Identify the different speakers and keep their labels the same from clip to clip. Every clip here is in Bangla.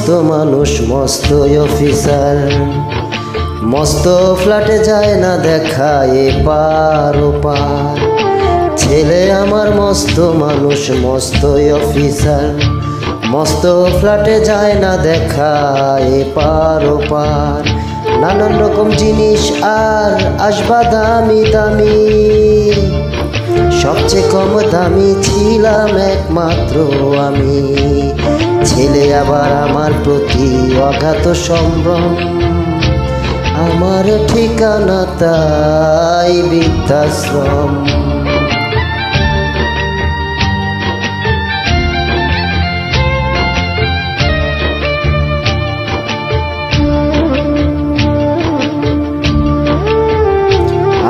Speaker 1: মস্ত মানুষ মস্ত অফিসার, মস্ত ফ্ল্যাটে যায় না দেখা এপার ওপার। ছেলে আমার মস্ত মানুষ মস্ত অফিসার, মস্ত ফ্ল্যাটে যায় না দেখা এপার ওপার। নানান রকম জিনিস আর আসবা দামি দামি, সবচেয়ে কম দামি ছিলাম একমাত্র আমি। ছেলে আবার আমার প্রতি অগাধ সম্ভ্রম, আমার ঠিকানা তাই বৃদ্ধাশ্রম।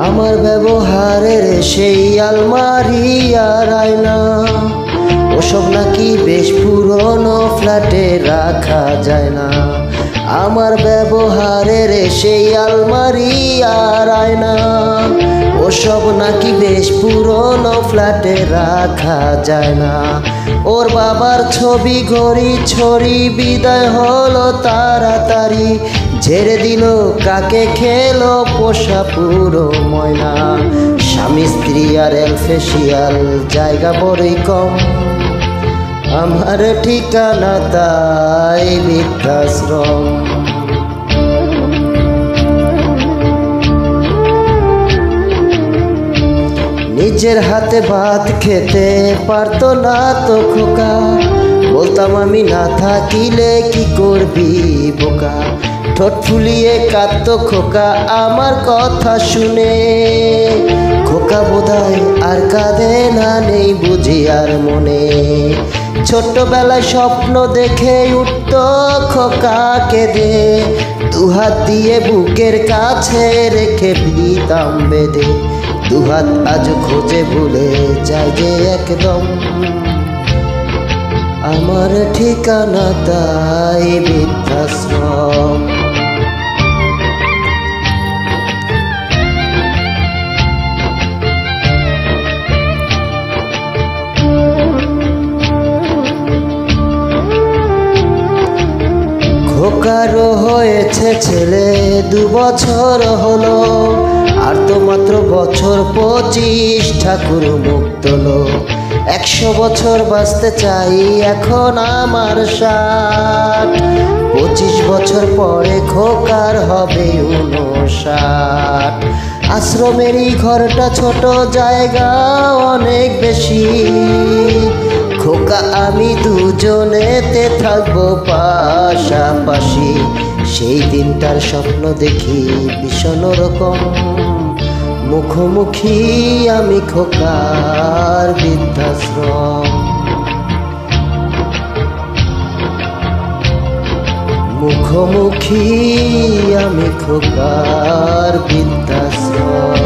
Speaker 1: আমার ব্যবহারের সেই আলমারি আর আয়না, ওসব নাকি বেশ পুরনো ফ্ল্যাটে রাখা যায় না। আমার ব্যবহারের সেই আলমারি আর আয়না, ওসব নাকি বেশ পুরনো ফ্ল্যাটে রাখা যায় না। ওর বাবার ছবি ঘড়ি ছড়ি বিদায় হলো তাড়াতাড়ি, ঝেড়ে দিল কাকে খেলো পোষা পুরো ময়না। স্বামী স্ত্রী আর এলফেশিয়াল জায়গা বড়ই কম, আমার ঠিকানা তাই বৃদ্ধাশ্রম। নিজের হাতে ভাত খেতে পারতো না তো খোকা, বলতাম আমি না থাকিলে কি করবি বোকা। ঠোঁট ফুলিয়ে কাঁদতো খোকা আমার কথা শুনে, খোকা বোধহয় আর কাঁদে না, নেই বুঝি আর মনে। ছোট্টবেলায় স্বপ্ন দেখে উঠত খোকা কেঁদে, দুহাত দিয়ে বুকের কাছে রেখে দিতাম বেঁধে। দুহাত আজ খোঁজে ভুলে যায় যে একদম, আমার ঠিকানা তাই বৃদ্ধাশ্রম। খোকারও হয়েছে ছেলে 2 বছর হলো, আর তো মাত্র বছর 25 ঠাকুর মুক্ত লো। 100 বছর বাঁচতে চাই এখন আমার 60, 25 বছর পরে খোকার হবে 59। আশ্রমেরই ঘরটা ছোট, জায়গা অনেক বেশি, খোকা আমি দুজনেতে থাকবো পাশাপাশি। সেই দিনটার স্বপ্ন দেখি ভীষণ রকম, মুখোমুখি আমি খোকার বৃদ্ধাশ্রম। মুখোমুখি আমি খোকার বৃদ্ধাশ্রম।